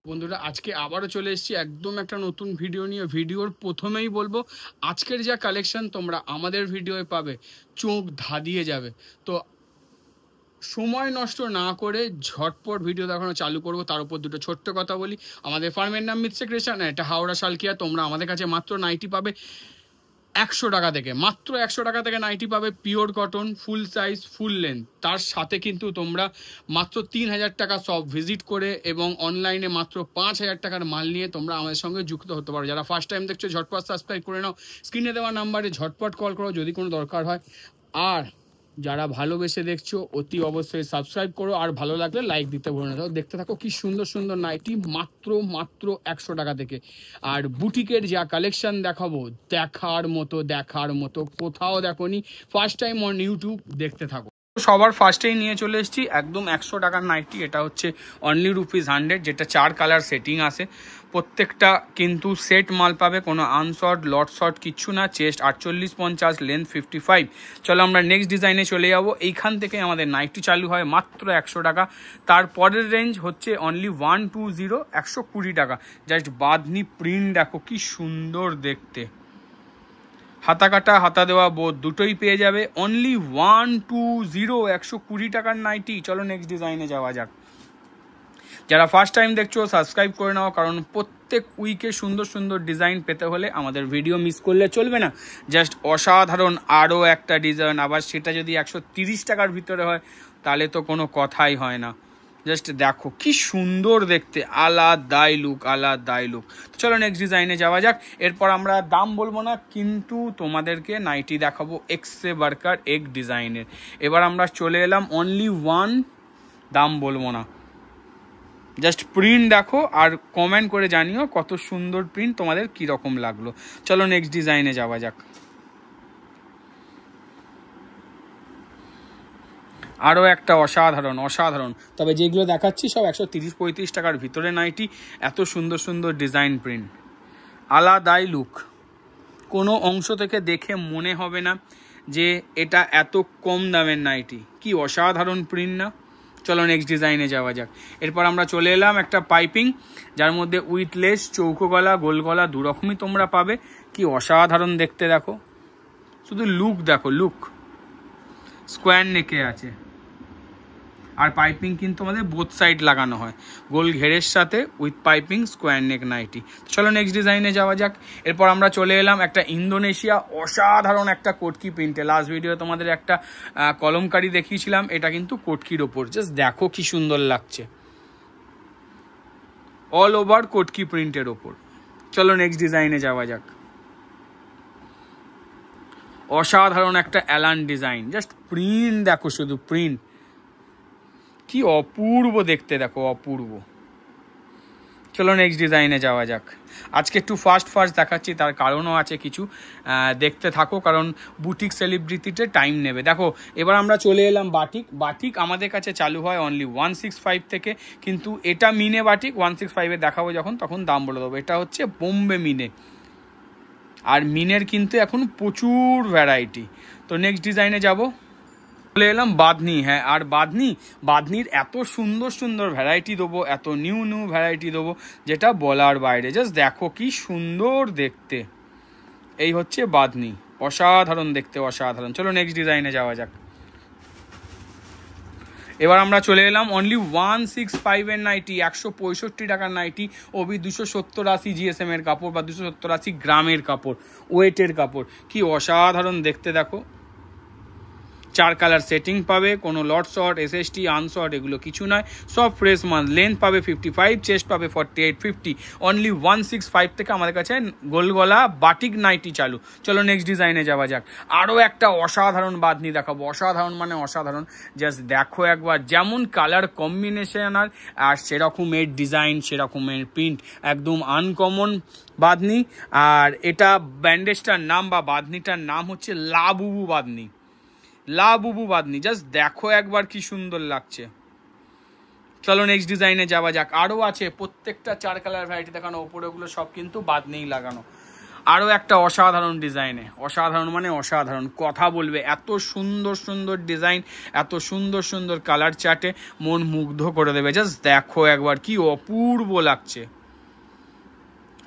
বন্ধুরা আজকে আবারও চলে এসেছি একদম একটা নতুন ভিডিও নিয়ে। ভিডিওর প্রথমেই বলবো আজকের যা কালেকশন তোমরা আমাদের ভিডিওয়ে পাবে, চোখ ধাঁধিয়ে যাবে। তো সময় নষ্ট না করে ঝটপট ভিডিও দেখানো চালু করবো। তার উপর দুটো ছোট্ট কথা বলি, আমাদের ফার্মের নাম মিৎসে ক্রিয়েশন, এটা হাওড়া শালকিয়া। তোমরা আমাদের কাছে মাত্র নাইটি পাবে 100 টাকা থেকে, মাত্র 100 টাকা থেকে নাইটি পাবে, পিওর কটন, ফুল সাইজ, ফুল লেন্থ। তার সাথে কিন্তু তোমরা মাত্র 3000 টাকা সব ভিজিট করে এবং অনলাইনে মাত্র 5000 টাকার মাল নিয়ে তোমরা আমাদের সঙ্গে যুক্ত হতে পারো। যারা ফার্স্ট টাইম দেখছো ঝটপট সাবস্ক্রাইব করে নাও, স্ক্রিনে দেওয়া নাম্বারে ঝটপট কল করো যদি কোনো দরকার হয়। আর যারা ভালোবেসে দেখছো অতি অবশ্যই সাবস্ক্রাইব করো, আর ভালো লাগলে লাইক দিতে ভুলো না। তো দেখতে থাকো কি সুন্দর সুন্দর নাইটি মাত্র 100 টাকা থেকে। আর বুটিকের যা কালেকশন দেখাবো, দেখার মতো কোথাও দেখোনি, ফার্স্ট টাইম অন ইউটিউব, দেখতে থাকো। সবার ফার্স্টেই নিয়ে চলে এসেছি একদম 100 টাকার নাইটি। এটা হচ্ছে অনলি ₹100, যেটা 4 কালার সেটিং আছে। প্রত্যেকটা কিন্তু সেট মাল পাবে, কোনো আনশর্ট লট শর্ট কিচ্ছু না। Chest 48-50, length 55। চলো আমরা নেক্সট ডিজাইনে চলে যাবো। এইখান থেকে আমাদের নাইটি চালু হয় মাত্র 100 টাকা। তারপরের রেঞ্জ হচ্ছে অনলি 120, 120 টাকা। জাস্ট বাঁধনি প্রিন্ট দেখো কি সুন্দর দেখতে, হাতা কাটা হাতা দেওয়া বোধ দুটোই পেয়ে যাবে। অনলি 120, 120 টাকার নাইটি। চলো নেক্সট ডিজাইনে যাওয়া যাক। যারা ফার্স্ট টাইম দেখছো সাবস্ক্রাইব করে নাও, কারণ প্রত্যেক উইকে সুন্দর সুন্দর ডিজাইন পেতে হলে আমাদের ভিডিও মিস করলে চলবে না। জাস্ট অসাধারণ আরও একটা ডিজাইন, আবার সেটা যদি 130 টাকার ভিতরে হয় তাহলে তো কোনো কথাই হয় না। জাস্ট দেখো কি সুন্দর দেখতে, আলাদাই লুক। চলো নেক্সট ডিজাইনে যাওয়া যাক। এরপর আমরা দাম বলবো না, কিন্তু তোমাদেরকে নাইটি দেখাবো এক্সে বার্কার এক ডিজাইনের। এবার আমরা চলে এলাম অনলি 1, দাম বলবো না, জাস্ট প্রিন্ট দেখো আর কমেন্ট করে জানিও কত সুন্দর প্রিন্ট, তোমাদের কীরকম লাগলো। চলো নেক্সট ডিজাইনে যাওয়া যাক। আরও একটা অসাধারণ, তবে যেগুলো দেখাচ্ছি সব 130-35 টাকার ভিতরে নাইটি। এত সুন্দর সুন্দর ডিজাইন প্রিন্ট, আলাদাই লুক। কোনো অংশ থেকে দেখে মনে হবে না যে এটা এত কম দামের নাইটি। কি অসাধারণ প্রিন্ট না। চলো নেক্সট ডিজাইনে যাওয়া যাক। এরপর আমরা চলে এলাম একটা পাইপিং, যার মধ্যে উইথ লেস, চৌকো গলা, গোল গলা দুরকমই তোমরা পাবে। কি অসাধারণ দেখতে দেখো, শুধু লুক দেখো, লুক। স্কোয়ার নেকে আছে, আর পাইপিং কিন্তু আমাদের বোথ সাইড লাগানো হয়, গোল ঘেরের সাথে with piping, square neck nighty. চলো নেক্সট ডিজাইনে যাওয়া যাক। এরপর আমরা চলে এলাম একটা ইন্দোনেশিয়া অসাধারণ একটা কোটকি প্রিন্টে। লাস্ট ভিডিও তোমাদের একটা কলমকারি দেখিয়েছিলাম, এটা কিন্তু কোটকির ওপর। জাস্ট দেখো কি সুন্দর লাগছে, অল ওভার কোটকি প্রিন্টের ওপর। চলো নেক্সট ডিজাইনে যাওয়া যাক। অসাধারণ একটা অ্যালান ডিজাইন, জাস্ট প্রিন্ট দেখো, শুধু প্রিন্ট কি অপূর্ব দেখতে দেখো, অপূর্ব। চলো নেক্সট ডিজাইনে যাওয়া যাক। আজকে একটু ফাস্ট দেখাচ্ছি, তার কারণও আছে কিছু, দেখতে থাকো, কারণ বুটিক সেলিব্রিটিতে টাইম নেবে। দেখো এবার আমরা চলে এলাম বাটিক আমাদের কাছে চালু হয় অনলি 165 থেকে, কিন্তু এটা মিনে বাটিক 165-এ দেখাবো যখন, তখন দাম বলে দেবো। এটা হচ্ছে বোম্বে মিনে, আর মিনের কিন্তু এখন প্রচুর ভ্যারাইটি। তো নেক্সট ডিজাইনে যাব। চলে এলাম বাঁধনি। হ্যাঁ, আর বাঁধনির এত সুন্দর সুন্দর ভ্যারাইটি দেবো, এত নিউ ভ্যারাইটি দেবো যেটা বলার বাইরে। জাস্ট দেখো কি সুন্দর দেখতে, এই হচ্ছে বাঁধনি, অসাধারণ দেখতে, অসাধারণ। চলো নেক্সট ডিজাইনে যাওয়া যাক। এবার আমরা চলে এলাম অনলি 165-এর নাইটি, 165 টাকার নাইটি। ওবি 270-80 GSM এর কাপড়, বা 270-80 গ্রামের কাপড়, ওয়েটের কাপড়। কি অসাধারণ দেখতে দেখো, 4 কালার সেটিং পাবে, কোনো লট শর্ট, SST, আনশর্ট এগুলো কিছু নয়, সব ফ্রেশ মাল। লেন্থ পাবে 55, চেস্ট পাবে 48-50। অনলি 165 থেকে আমাদের কাছে গোলগলা বাটিক নাইটি চালু। চলো নেক্সট ডিজাইনে যাওয়া যাক। আরও একটা অসাধারণ বাঁধনি দেখাবো, অসাধারণ মানে অসাধারণ। জাস্ট দেখো একবার, যেমন কালার কম্বিনেশন আর সেরকমের ডিজাইন, সেরকমের প্রিন্ট, একদম আনকমন বাঁধনি। আর এটা ব্যান্ডেজটার নাম বা বাঁধনিটার নাম হচ্ছে লাবুবু বাঁধনি। জাস্ট দেখো একবার কি সুন্দর লাগছে। চলো নেক্সট ডিজাইনে যাওয়া যাক। আরও আছে, প্রত্যেকটা 4 কালার ভ্যারাইটি দেখানো, ওপরে ওগুলো সব কিন্তু বাঁধনিই লাগানো। আরও একটা অসাধারণ ডিজাইনে, অসাধারণ মানে অসাধারণ, কথা বলবে, এত সুন্দর সুন্দর ডিজাইন, এত সুন্দর সুন্দর কালার চার্টে মন মুগ্ধ করে দেবে। জাস্ট দেখো একবার কি অপূর্ব লাগছে।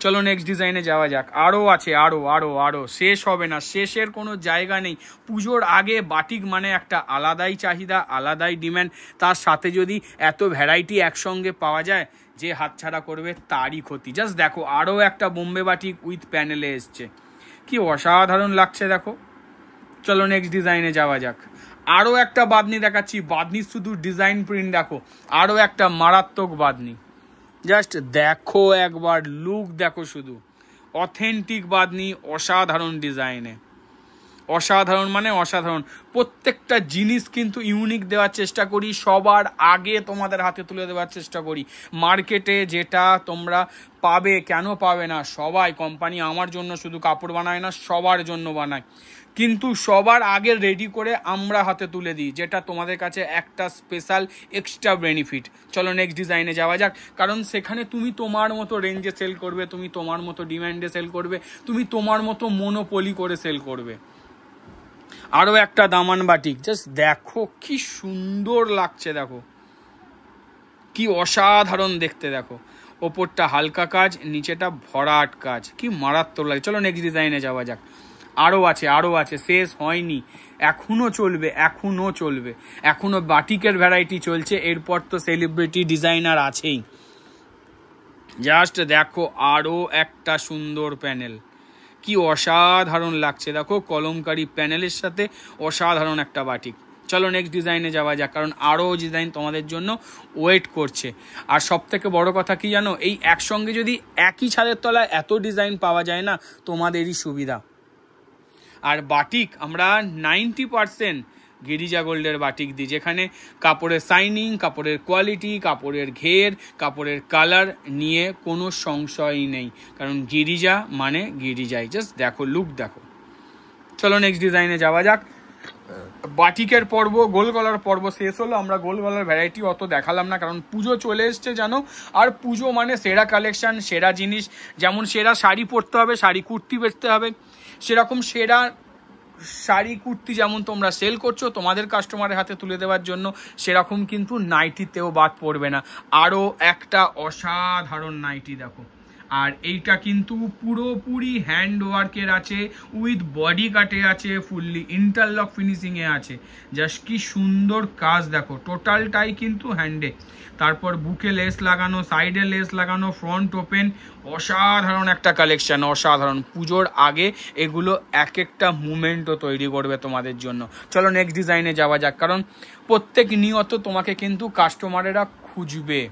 চলো নেক্সট ডিজাইনে যাওয়া যাক। আরও আছে, আরও আরও আরও শেষ হবে না, শেষের কোনো জায়গা নেই। পুজোর আগে বাটিক মানে একটা আলাদাই চাহিদা, আলাদাই ডিম্যান্ড, তার সাথে যদি এত ভ্যারাইটি একসঙ্গে পাওয়া যায়, যে হাতছাড়া করবে তারই ক্ষতি। জাস্ট দেখো আরও একটা বোম্বে বাটিক উইথ প্যানেলে এসছে, কি অসাধারণ লাগছে দেখো। চলো নেক্সট ডিজাইনে যাওয়া যাক। আরও একটা বাদনি দেখাচ্ছি, বাদনির শুধু ডিজাইন প্রিন্ট দেখো, আরও একটা মারাত্মক বাদনি। জাস্ট দেখো একবার লুক দেখো, শুধু অথেন্টিক বাদনি, অসাধারণ ডিজাইনে, অসাধারণ মানে অসাধারণ। প্রত্যেকটা জিনিস কিন্তু ইউনিক দেওয়ার চেষ্টা করি, সবার আগে তোমাদের হাতে তুলে দেওয়ার চেষ্টা করি। মার্কেটে যেটা তোমরা পাবে, কেন পাবে না, সবাই কোম্পানি আমার জন্য শুধু কাপড় বানায় না, সবার জন্য বানায়, কিন্তু সবার আগে রেডি করে আমরা হাতে তুলে দিই, যেটা তোমাদের কাছে একটা স্পেশাল এক্সট্রা বেনিফিট। চলো নেক্সট ডিজাইনে যাওয়া যাক, কারণ সেখানে তুমি তোমার মতো রেঞ্জে সেল করবে, তুমি তোমার মতো ডিমান্ডে সেল করবে, তুমি তোমার মতো মনোপলি করে সেল করবে। আরও একটা দামান বাটিক, জাস্ট দেখো কি সুন্দর লাগছে, দেখো কি অসাধারণ দেখতে, দেখো ওপরটা হালকা কাজ, নিচেটা ভরাট কাজ, কি মারাত্মক লাগে। চলো নেক্সট ডিজাইনে যাওয়া যাক। আরও আছে, আরও আছে, শেষ হয়নি, এখনও চলবে, এখনও চলবে, এখনও বাটিকের ভ্যারাইটি চলছে, এরপর তো সেলিব্রিটি ডিজাইনার আছেই। জাস্ট দেখো আরও একটা সুন্দর প্যানেল, কি অসাধারণ লাগছে দেখো, কলমকারি প্যানেলের সাথে অসাধারণ একটা বাটিক। চলো নেক্সট ডিজাইনে যাওয়া যাক, কারণ আরও ডিজাইন তোমাদের জন্য ওয়েট করছে। আর সব থেকে বড় কথা কি জানো, এই একসঙ্গে যদি একই ছাদের তলায় এত ডিজাইন পাওয়া যায় না, তোমাদেরই সুবিধা। আর বাটিক আমরা 90% গিরিজা গোল্ডের বাটিক দিই, যেখানে কাপড়ের শাইনিং, কাপড়ের কোয়ালিটি, কাপড়ের ঘের, কাপড়ের কালার নিয়ে কোনো সংশয়ই নেই, কারণ গিরিজা মানে গিরিজাই। জাস্ট দেখো লুক দেখো। চলো নেক্সট ডিজাইনে যাওয়া যাক। বাটিকের পর্ব, গোল গলার পর্ব শেষ হলো। আমরা গোল গলার ভ্যারাইটি অত দেখালাম না, কারণ পুজো চলে এসছে জানো, আর পুজো মানে সেরা কালেকশন, সেরা জিনিস। যেমন সেরা শাড়ি পরতে হবে, শাড়ি কুর্তি বেচতে হবে, সেরকম সেরা শাড়ি কুর্তি যেমন তোমরা সেল করছো তোমাদের কাস্টমারের হাতে তুলে দেওয়ার জন্য, সেরকম কিন্তু নাইটিতেও বাদ পড়বে না। আরও একটা অসাধারণ নাইটি দেখো, আর এইটা কিন্তু পুরোপুরি হ্যান্ড ওয়ার্কের আছে, উইথ বডি কাটে আছে, ফুললি ইন্টারলক ফিনিশিংয়ে আছে। জাস্ট কি সুন্দর কাজ দেখো, টোটালটাই কিন্তু হ্যান্ডে। তারপর বুকে লেস লাগানো, সাইডে লেস লাগানো, ফ্রন্ট ওপেন, অসাধারণ একটা কালেকশন, অসাধারণ। পুজোর আগে এগুলো এক একটা মুমেন্টও তৈরি করবে তোমাদের জন্য। চলো নেক্সট ডিজাইনে যাওয়া যাক, কারণ প্রত্যেক নিয়ত তোমাকে কিন্তু কাস্টমারেরা খুঁজবে।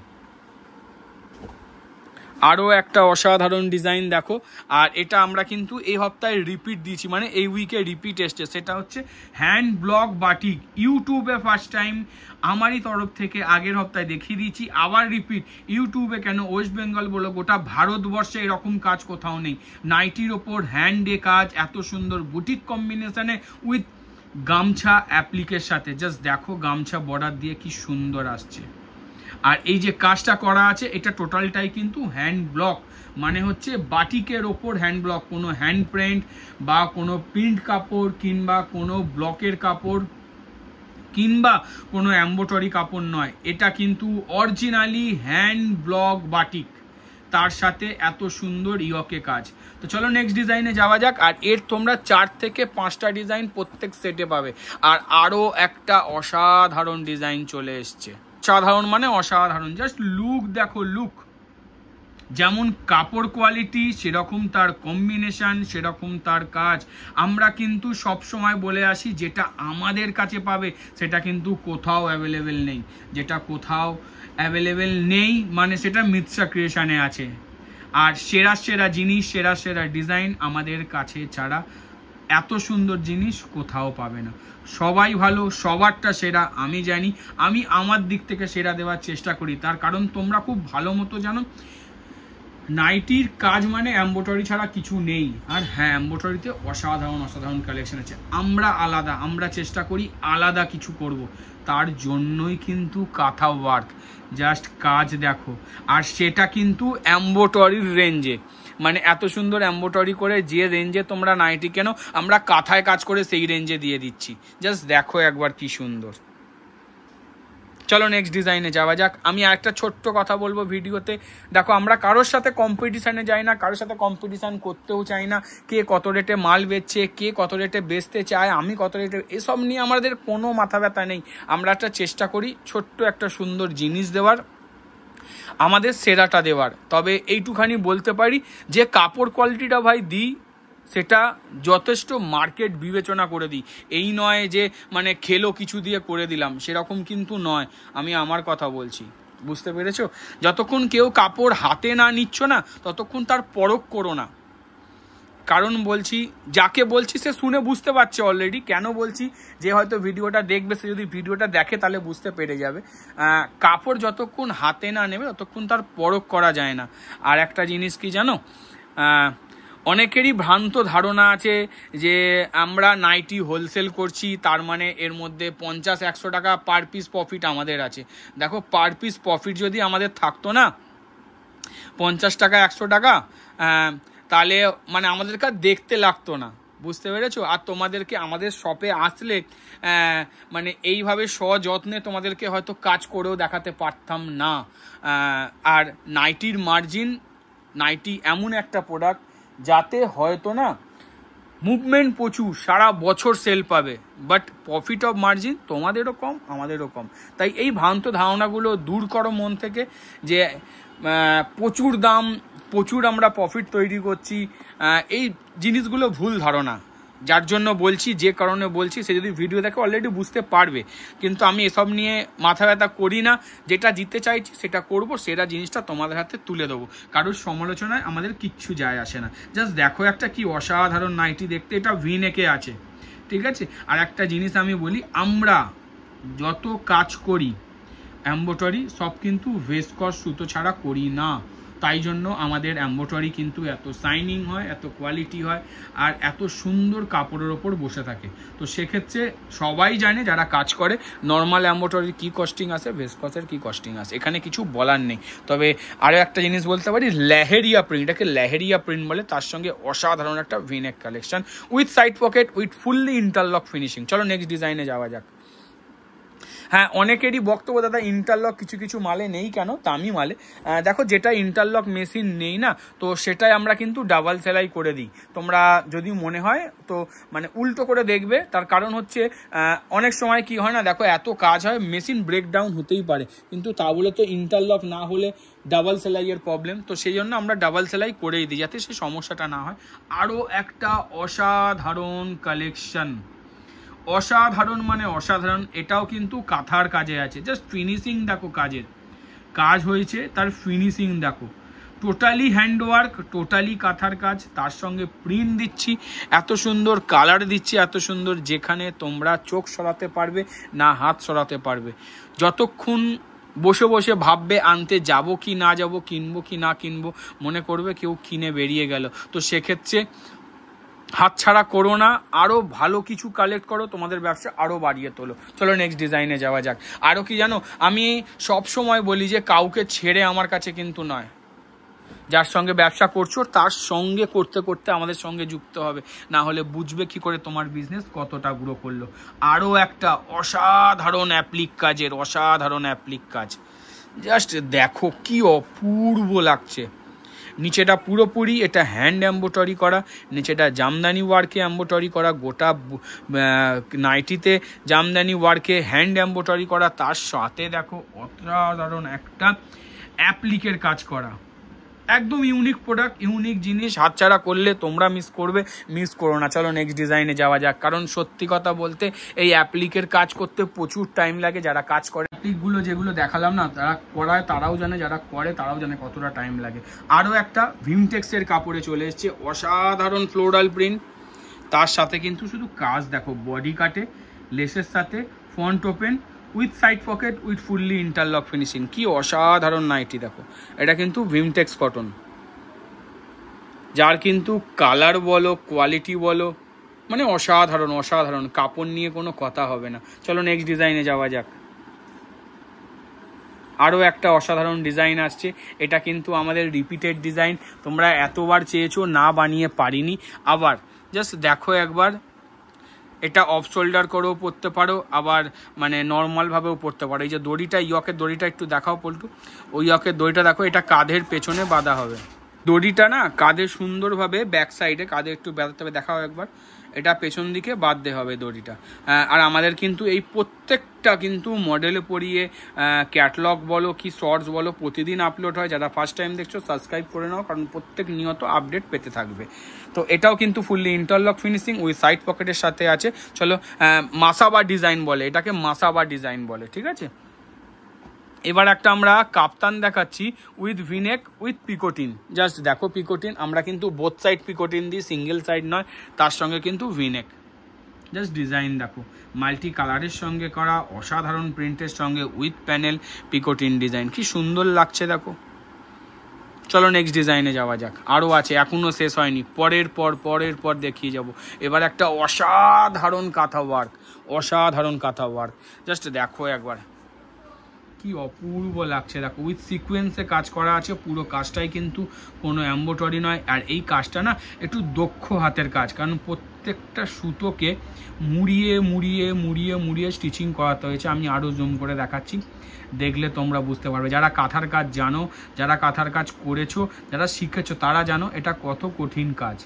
আরও একটা অসাধারণ ডিজাইন দেখো, আর এটা আমরা কিন্তু এই সপ্তাহে রিপিট দিয়েছি, মানে এই উইকে রিপিট এসছে। সেটা হচ্ছে হ্যান্ড ব্লক বাটিক, ইউটিউবে ফার্স্ট টাইম আমারই তরফ থেকে আগের সপ্তাহে দেখিয়ে দিয়েছি, আবার রিপিট। ইউটিউবে কেন, ওয়েস্ট বেঙ্গল বলো, গোটা ভারতবর্ষে এরকম কাজ কোথাও নেই। নাইটির ওপর হ্যান্ডে কাজ, এত সুন্দর বুটিক কম্বিনেশনে উইথ গামছা অ্যাপ্লিকের সাথে। জাস্ট দেখো গামছা বর্ডার দিয়ে কি সুন্দর আসছে। আর এই যে কাজটা করা আছে, এটা টোটালটাই কিন্তু হ্যান্ড ব্লক, মানে হচ্ছে বাটিকের ওপর হ্যান্ড ব্লক, কোনো হ্যান্ড প্রিন্ট বা কোনো প্রিন্ট কাপড় কিংবা কোনো ব্লকের কাপড় কিংবা কোনো এমব্রয়ডারি কাপড় নয়, এটা কিন্তু অরিজিনালি হ্যান্ড ব্লক বাটিক, তার সাথে এত সুন্দর ইয়কে কাজ। তো চলো নেক্সট ডিজাইনে যাওয়া যাক। আর এর তোমরা 4 থেকে 5টা ডিজাইন প্রত্যেক সেটে পাবে। আর আরও একটা অসাধারণ ডিজাইন চলে এসছে, অসাধারণ মানে অসাধারণ। জাস্ট লুক দেখো, লুক যেমন কাপড় কোয়ালিটি, সেরকম তার কম্বিনেশন, সেরকম তার কাজ। আমরা কিন্তু সব সময় বলে আসি, যেটা আমাদের কাছে পাবে সেটা কিন্তু কোথাও অ্যাভেলেবেল নেই। যেটা কোথাও অ্যাভেলেবেল নেই মানে সেটা মিথ্যা ক্রিয়েশনে আছে। আর সেরা সেরা জিনিস, সেরা সেরা ডিজাইন আমাদের কাছে ছাড়া এত সুন্দর জিনিস কোথাও পাবে না। সবাই ভালো, সবারটা সেরা আমি জানি, আমি আমার দিক থেকে সেরা দেওয়ার চেষ্টা করি। তার কারণ তোমরা খুব ভালো মতো জানো, নাইটির কাজ মানে এমব্রয়ডারি ছাড়া কিছু নেই। আর হ্যাঁ, এমব্রয়ডারিতে অসাধারণ অসাধারণ কালেকশন আছে। আমরা আলাদা, আমরা চেষ্টা করি আলাদা কিছু করব, তার জন্যই কিন্তু কাঁথা ওয়ার্ক। জাস্ট কাজ দেখো, আর সেটা কিন্তু এমব্রয়ডারির রেঞ্জে। মানে এত সুন্দর এমব্রয়ডারি করে যে রেঞ্জে তোমরা নাইটি কেনো, আমরা কাঁথায় কাজ করে সেই রেঞ্জে দিয়ে দিচ্ছি। জাস্ট দেখো একবার কি সুন্দর। চলো নেক্সট ডিজাইনে যাওয়া যাক। আমি আরেকটা ছোট্ট কথা বলবো ভিডিওতে, দেখো আমরা কারোর সাথে কম্পিটিশানে যাই না, কারোর সাথে কম্পিটিশান করতেও চাই না। কে কত রেটে মাল বেচছে, কে কত রেটে বেচতে চায়, আমি কত রেটে, এসব নিয়ে আমাদের কোনো মাথা ব্যথা নেই। আমরা একটা চেষ্টা করি ছোট্ট একটা সুন্দর জিনিস দেওয়ার, আমাদের সেরাটা দেওয়ার। তবে এইটুখানি বলতে পারি যে কাপড় কোয়ালিটিটা ভাই দিই সেটা যথেষ্ট মার্কেট বিবেচনা করে দিই। এই নয় যে মানে খেলো কিছু দিয়ে করে দিলাম, সেরকম কিন্তু নয়। আমি আমার কথা বলছি, বুঝতে পেরেছো? যতক্ষণ কেউ কাপড় হাতে না নিচ্ছ না ততক্ষণ তার পরখ করো না। কারণ বলছি, যাকে বলছি সে শুনে বুঝতে পারছে অলরেডি কেন বলছি। যে হয়তো ভিডিওটা দেখবে, সে যদি ভিডিওটা দেখে তাহলে বুঝতে পেরে যাবে। কাপড় যতক্ষণ হাতে না নেবে ততক্ষণ তার পরখ করা যায় না। আর একটা জিনিস কি জানো, অনেকেরই ভ্রান্ত ধারণা আছে যে আমরা নাইটি হোলসেল করছি, তার মানে এর মধ্যে 50-100 টাকা পার পিস প্রফিট আমাদের আছে। দেখো পার পিস প্রফিট যদি আমাদের থাকতো না 50 টাকা 100 টাকা, তাহলে মানে আমাদেরকে দেখতে লাগতো না, বুঝতে পেরেছো? আর তোমাদেরকে আমাদের শপে আসলে মানে এইভাবে সযত্নে তোমাদেরকে হয়তো কাজ করেও দেখাতে পারতাম না। আর নাইটির মার্জিন, নাইটি এমন একটা প্রোডাক্ট যাতে হয়তো না মুভমেন্ট প্রচুর, সারা বছর সেল পাবে, বাট প্রফিট অফ মার্জিন তোমাদেরও কম আমাদেরও কম। তাই এই ভ্রান্ত ধারণাগুলো দূর করো মন থেকে, যে প্রচুর দাম, প্রচুর আমরা প্রফিট তৈরি করছি, এই জিনিসগুলো ভুল ধারণা। যার জন্য বলছি, যে কারণে বলছি, সে যদি ভিডিও দেখে অলরেডি বুঝতে পারবে। কিন্তু আমি এসব নিয়ে মাথা ব্যথা করি না, যেটা জিততে চাইছি সেটা করব, সেটা জিনিসটা তোমাদের হাতে তুলে দেবো। কারোর সমালোচনায় আমাদের কিচ্ছু যায় আসে না। জাস্ট দেখো একটা কি অসাধারণ নাইটি দেখতে, এটা ভিনেকে আছে, ঠিক আছে? আর একটা জিনিস আমি বলি, আমরা যত কাজ করি এমব্রয়ডারি সব কিন্তু ভেসকস সুতো ছাড়া করি না। তাই জন্য আমাদের এমব্রয়ডারি কিন্তু এত শাইনিং হয়, এত কোয়ালিটি হয়, আর এত সুন্দর কাপড়ের ওপর বসে থাকে। তো সেক্ষেত্রে সবাই জানে যারা কাজ করে নর্মাল এমব্রয়ডারির কী কস্টিং আসে, ভেসকসের কী কস্টিং আসে, এখানে কিছু বলার নেই। তবে আরও একটা জিনিস বলতে পারি, লেহেরিয়া প্রিন্ট, এটাকে লেহেরিয়া প্রিন্ট বলে, তার সঙ্গে অসাধারণ একটা V-neck collection with side pocket with fully interlock finishing. চলো নেক্সট ডিজাইনে যাওয়া যাক। হ্যাঁ, অনেকেরই বক্তব্য, দাদা ইন্টারলক কিছু কিছু মালে নেই কেন, দামি মালে। দেখো যেটা ইন্টারলক মেশিন নেই না, তো সেটাই আমরা কিন্তু ডাবল সেলাই করে দিই। তোমরা যদি মনে হয় তো মানে উল্টো করে দেখবে। তার কারণ হচ্ছে অনেক সময় কি হয় না, দেখো এত কাজ হয়, মেশিন ব্রেকডাউন হতেই পারে, কিন্তু তা বলে তো ইন্টারলক না হলে ডাবল সেলাইয়ের প্রবলেম। তো সেই জন্য আমরা ডাবল সেলাই করেই দিই, যাতে সে সমস্যাটা না হয়। আরও একটা অসাধারণ কালেকশন, অসাধারণ মানে অসাধারণ, এটাও কিন্তু কাঁথার কাজে আছে। জাস্ট ফিনিশিং দেখো, কাজের কাজ হয়েছে, তার ফিনিশিং দেখো, টোটালি হ্যান্ডওয়ার্ক, টোটালি কাঁথার কাজ, তার সঙ্গে প্রিন্ট দিচ্ছি, এত সুন্দর কালার দিচ্ছি, এত সুন্দর, যেখানে তোমরা চোখ সরাতে পারবে না হাত সরাতে পারবে। যতক্ষণ বসে বসে ভাববে আনতে যাব কি না যাব, কিনবো কি না কিনবো, মনে করবে কেউ কিনে বেরিয়ে গেল। তো সেক্ষেত্রে হাতছাড়া করো না, আরও ভালো কিছু কালেক্ট করো, তোমাদের ব্যবসা আরও বাড়িয়ে তোলো। চলো নেক্সট ডিজাইনে যাওয়া যাক। আরও কি জানো, আমি সব সময় বলি যে কাউকে ছেড়ে আমার কাছে কিন্তু নয়, যার সঙ্গে ব্যবসা করছো তার সঙ্গে করতে করতে আমাদের সঙ্গে যুক্ত হবে, না হলে বুঝবে কি করে তোমার বিজনেস কতটা গ্রো করলো। আরও একটা অসাধারণ অ্যাপ্লিক কাজের, অসাধারণ অ্যাপ্লিক কাজ, জাস্ট দেখো কি অপূর্ব লাগছে। নিচেটা পুরোপুরি এটা হ্যান্ড এমব্রয়ডারি করা, নিচেটা জামদানি ওয়ার্কে এমব্রয়ডারি করা, গোটা নাইটিতে জামদানি ওয়ার্কে হ্যান্ড এমব্রয়ডারি করা, তার সাথে দেখো অসাধারণ একটা অ্যাপ্লিকের কাজ করা। একদম ইউনিক প্রোডাক্ট, ইউনিক জিনিস, হাতছাড়া করলে তোমরা মিস করবে, মিস করো না। চলো নেক্সট ডিজাইনে যাওয়া যাক। কারণ সত্যি কথা বলতে এই অ্যাপ্লিকের কাজ করতে প্রচুর টাইম লাগে। যারা কাজ করে, অ্যাপ্লিকগুলো যেগুলো দেখালাম না, তারা করায় তারাও জানে, যারা করে তারাও জানে কতটা টাইম লাগে। আরও একটা ভিমটেক্সের কাপড়ে চলে এসছে, অসাধারণ ফ্লোরাল প্রিন্ট, তার সাথে কিন্তু শুধু কাজ দেখো, বডি কাটে, লেসের সাথে front open with side pocket with fully interlock finishing. কি অসাধারণ নাইটি দেখো, এটা কিন্তু ভিমটেক্স কটন, যার কিন্তু কালার বলো, কোয়ালিটি বলো, মানে অসাধারণ, অসাধারণ। কাপড় নিয়ে কোনো কথা হবে না। চলো নেক্সট ডিজাইনে যাওয়া যাক। আরও একটা অসাধারণ ডিজাইন আসছে, এটা কিন্তু আমাদের রিপিটেড ডিজাইন, তোমরা এতবার চেয়েছো না বানিয়ে পারিনি। আবার জাস্ট দেখো একবার, এটা অফ শোল্ডার করেও পরতে পারো, আবার মানে নর্মালভাবেও পরতে পারো। এই যে দড়িটা, ইয়কের দড়িটা একটু দেখাও পল্টু, ওই ইয়কের দড়িটা দেখো, এটা কাঁধের পেছনে বাঁধা হবে। দড়িটা না কাঁধে সুন্দরভাবে ব্যাক সাইডে কাঁধে একটু বাঁধতে হবে, দেখাও একবার, এটা পেছন দিকে বাঁধতে হবে দড়িটা। আর আমাদের কিন্তু এই প্রত্যেকটা কিন্তু মডেলে পরিয়ে ক্যাটলগ বলো কি শর্টস বলো প্রতিদিন আপলোড হয়। যারা ফার্স্ট টাইম দেখছো সাবস্ক্রাইব করে নাও, কারণ প্রত্যেক নিয়ত আপডেট পেতে থাকবে। তো এটাও কিন্তু fully interlock finishing with side পকেটের সাথে আছে। চলো, মাসাবা ডিজাইন বলে এটাকে, মাসাবা ডিজাইন বলে, ঠিক আছে। এবার একটা আমরা কাপ্তান দেখাচ্ছি উইথ ভিনেক উইথ পিকোটিন। জাস্ট দেখো পিকোটিন, আমরা কিন্তু বোথ সাইড পিকোটিন দিই, সিঙ্গেল সাইড নয়, তার সঙ্গে কিন্তু ভিনেক। জাস্ট ডিজাইন দেখো, মাল্টি কালারের সঙ্গে করা, অসাধারণ প্রিন্টের সঙ্গে উইথ প্যানেল পিকোটিন ডিজাইন, কি সুন্দর লাগছে দেখো। চলো নেক্সট ডিজাইনে যাওয়া যাক, আরও আছে, এখনও শেষ হয়নি, পরের পর দেখিয়ে যাব। এবার একটা অসাধারণ কাঁথা ওয়ার্ক, অসাধারণ কাঁথা ওয়ার্ক, জাস্ট দেখো একবার কি অপূর্ব লাগছে দেখো, উইথ সিকোয়েন্সে কাজ করা আছে, পুরো কাজটাই কিন্তু কোনো এম্বোটারি নয়। আর এই কাজটা না একটু দক্ষ হাতের কাজ, কারণ প্রত্যেকটা সুতোকে মুড়িয়ে মুড়িয়ে মুড়িয়ে মুড়িয়ে স্টিচিং করাতে হয়েছে। আমি আরও জুম করে দেখাচ্ছি, দেখলে তোমরা বুঝতে পারবে। যারা কাঁথার কাজ জানো, যারা কাঁথার কাজ করেছো, যারা শিখেছো, তারা জানো এটা কত কঠিন কাজ।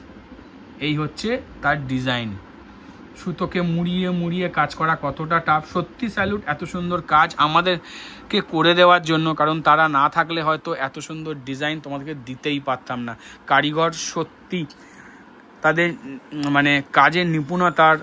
এই হচ্ছে তার ডিজাইন, সুতোকে মুড়িয়ে মুড়িয়ে কাজ করা কতটা টাফ। সত্যি স্যালুট এত সুন্দর কাজ আমাদেরকে করে দেওয়ার জন্য, কারণ তারা না থাকলে হয়তো এত সুন্দর ডিজাইন তোমাদেরকে দিতেই পারতাম না। কারিগর সত্যি তাদের মানে কাজের নিপুণতার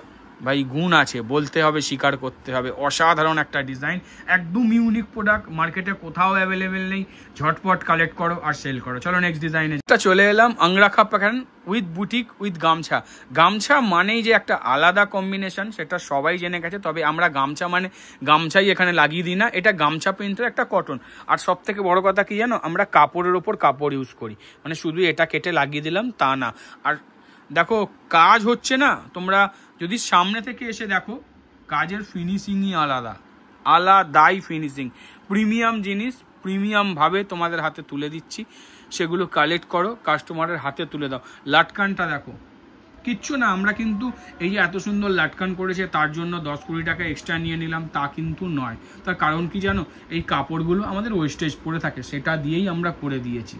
ভাই গুণ আছে, বলতে হবে, স্বীকার করতে হবে। অসাধারণ একটা ডিজাইন, একদম ইউনিক প্রোডাক্ট, মার্কেটে কোথাও অ্যাভেলেবেল নেই। ঝটপট কালেক্ট করো আর সেল করো। চলো নেক্সট ডিজাইনে চলে এলাম, angrakha pattern with boutique with গামছা। গামছা মানেই যে একটা আলাদা কম্বিনেশন, সেটা সবাই জেনে গেছে, তবে আমরা গামছা মানে গামছাই এখানে লাগিয়ে দিই না, এটা গামছা প্রিন্টের একটা কটন। আর সব থেকে বড় কথা কি জানো, আমরা কাপড়ের ওপর কাপড় ইউজ করি, মানে শুধু এটা কেটে লাগিয়ে দিলাম তা না। আর দেখো কাজ হচ্ছে না, তোমরা যদি সামনে থেকে এসে দেখো, কাজের ফিনিশিংই আলাদা, আলাদাই ফিনিশিং। প্রিমিয়াম জিনিস প্রিমিয়ামভাবে তোমাদের হাতে তুলে দিচ্ছি, সেগুলো কালেক্ট করো, কাস্টমারের হাতে তুলে দাও। লাটকানটা দেখো, কিচ্ছু না, আমরা কিন্তু এই যে এত সুন্দর লাটকান করেছে তার জন্য 10-20 টাকা এক্সট্রা নিয়ে নিলাম তা কিন্তু নয়। তার কারণ কি জানো, এই কাপড়গুলো আমাদের ওয়েস্টেজ পড়ে থাকে, সেটা দিয়েই আমরা করে দিয়েছি।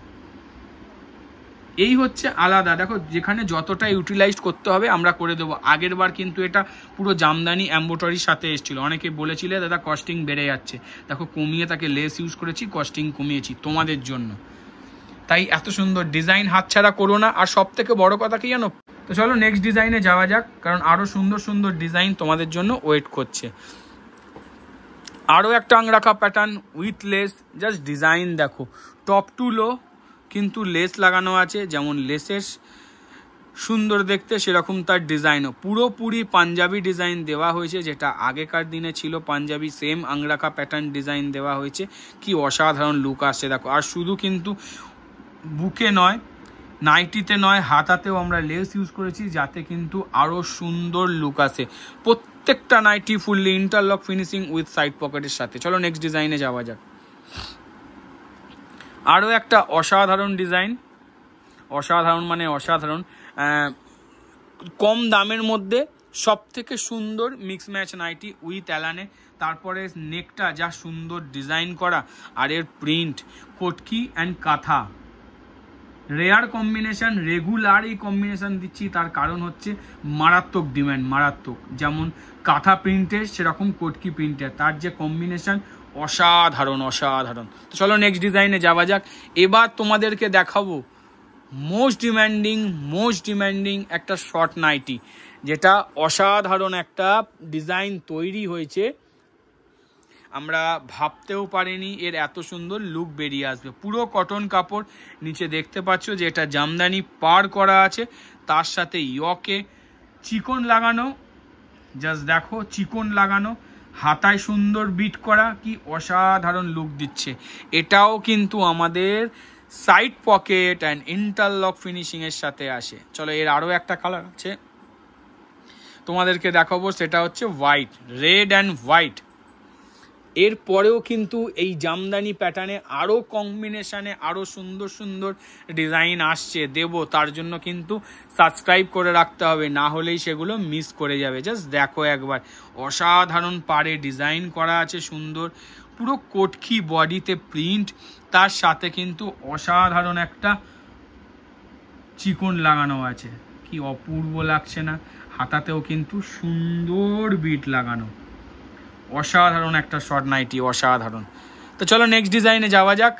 এই হচ্ছে আলাদা, দেখো যেখানে যতটা ইউটিলাইজ করতে হবে আমরা করে দেবো। আগের বার কিন্তু এটা পুরো জামদানি এম্বোটারির সাথে এসেছিল, অনেকে বলেছিলে দাদা কস্টিং বেড়ে যাচ্ছে, দেখো কমিয়ে তাকে লেস ইউজ করেছি, কস্টিং কমিয়েছি তোমাদের জন্য। তাই এত সুন্দর ডিজাইন হাতছাড়া করো না। আর সব থেকে বড় কথা কি জানো, তো চলো নেক্সট ডিজাইনে যাওয়া যাক, কারণ আরও সুন্দর সুন্দর ডিজাইন তোমাদের জন্য ওয়েট করছে। আরও একটা angrakha pattern with less, just design দেখো, টপ টু লো কিন্তু লেস লাগানো আছে, যেমন লেসের সুন্দর দেখতে সেরকম তার ডিজাইনও, পুরোপুরি পাঞ্জাবি ডিজাইন দেওয়া হয়েছে, যেটা আগেকার দিনে ছিল panjabi, same angrakha pattern design দেওয়া হয়েছে। কি অসাধারণ লুক আসছে দেখো। আর শুধু কিন্তু বুকে নয়, নাইটিতে নয়, হাতাতেও আমরা লেস ইউজ করেছি, যাতে কিন্তু আরও সুন্দর লুক আসে। প্রত্যেকটা nighty fully interlock finishing with side পকেটের সাথে। চলো নেক্সট ডিজাইনে যাওয়া যাক, আরও একটা অসাধারণ ডিজাইন, অসাধারণ মানে অসাধারণ, কম দামের মধ্যে সব থেকে সুন্দর মিক্স ম্যাচ নাইটি উইথ অ্যালানে। তারপরে নেকটা যা সুন্দর ডিজাইন করা, আর এর প্রিন্ট, কটকি অ্যান্ড কাঁথা, রেয়ার কম্বিনেশন, রেগুলার এই কম্বিনেশন দিচ্ছি, তার কারণ হচ্ছে মারাত্মক ডিম্যান্ড, মারাত্মক। যেমন কাঁথা প্রিন্টের সেরকম কটকি প্রিন্টের, তার যে কম্বিনেশন অসাধারণ অসাধারণ। তো চলো নেক্সট ডিজাইনে যাওয়া যাক। এবার তোমাদেরকে দেখাবো মোস্ট ডিম্যান্ডিং একটা শর্ট নাইটি, যেটা অসাধারণ একটা ডিজাইন তৈরি হয়েছে, আমরা ভাবতেও পারিনি এর এত সুন্দর লুক বেরিয়ে আসবে। পুরো কটন কাপড়, নিচে দেখতে পাচ্ছ যে এটা জামদানি পার করা আছে, তার সাথে ইয়কে চিকন লাগানো, জাস্ট দেখো চিকন লাগানো, হাতায় সুন্দর বিট করা, কি অসাধারণ লুক দিচ্ছে। এটাও কিন্তু আমাদের সাইড পকেট অ্যান্ড ইন্টারলক ফিনিশিংয়ের সাথে আসে। চলো এর আরও একটা কালার আছে তোমাদেরকে দেখাবো, সেটা হচ্ছে হোয়াইট, রেড অ্যান্ড হোয়াইট। এরপরেও কিন্তু এই জামদানি প্যাটার্নে আরও কম্বিনেশানে আরও সুন্দর সুন্দর ডিজাইন আসছে, দেবো, তার জন্য কিন্তু সাবস্ক্রাইব করে রাখতে হবে, না হলেই সেগুলো মিস করে যাবে। জাস্ট দেখো একবার, অসাধারণ পাড়ে ডিজাইন করা আছে সুন্দর, পুরো কোটকি বডিতে প্রিন্ট, তার সাথে কিন্তু অসাধারণ একটা চিকন লাগানো আছে, কি অপূর্ব লাগছে না? হাতাতেও কিন্তু সুন্দর বিট লাগানো, অসাধারণ একটা শর্ট নাইটি, অসাধারণ। তো চলো নেক্সট ডিজাইনে যাওয়া যাক।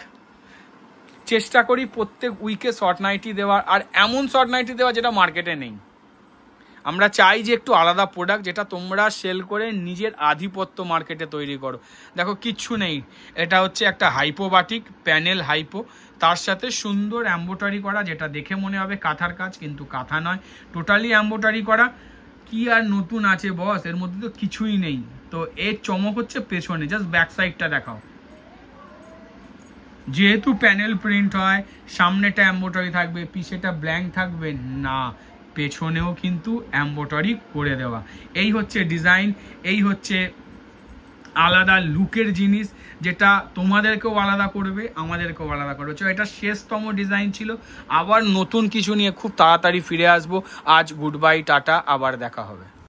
চেষ্টা করি প্রত্যেক উইকে শর্ট নাইটি দেওয়ার, আর এমন শর্ট নাইটি দেওয়া যেটা মার্কেটে নেই। আমরা চাই যে একটু আলাদা প্রোডাক্ট, যেটা তোমরা সেল করে নিজের আধিপত্য মার্কেটে তৈরি করো। দেখো কিচ্ছু নেই, এটা হচ্ছে একটা হাইপো বাটিক, প্যানেল হাইপো, তার সাথে সুন্দর এমব্রয়ডারি করা, যেটা দেখে মনে হবে কাঁথার কাজ, কিন্তু কাঁথা নয়, টোটালি এমব্রয়ডারি করা। কি আর নতুন আছে বস, এর মধ্যে তো কিছুই নেই। তো এর চমক হচ্ছে পেছনে, জাস্ট ব্যাক সাইডটা দেখাও। যেহেতু প্যানেল প্রিন্ট হয়, সামনেটা এমব্রয়ডারি থাকবে, পিছেটা ব্ল্যাঙ্ক থাকবে না, পেছনেও কিন্তু এমব্রয়ডারি করে দেওয়া। এই হচ্ছে ডিজাইন, এই হচ্ছে আলাদা লুকের জিনিস, যেটা তোমাদেরকেও আলাদা করবে, আমাদেরকেও আলাদা করবে। তো এটা শেষতম ডিজাইন ছিল, আবার নতুন কিছু নিয়ে খুব তাড়াতাড়ি ফিরে আসবো। আজ গুড বাই, টাটা, আবার দেখা হবে।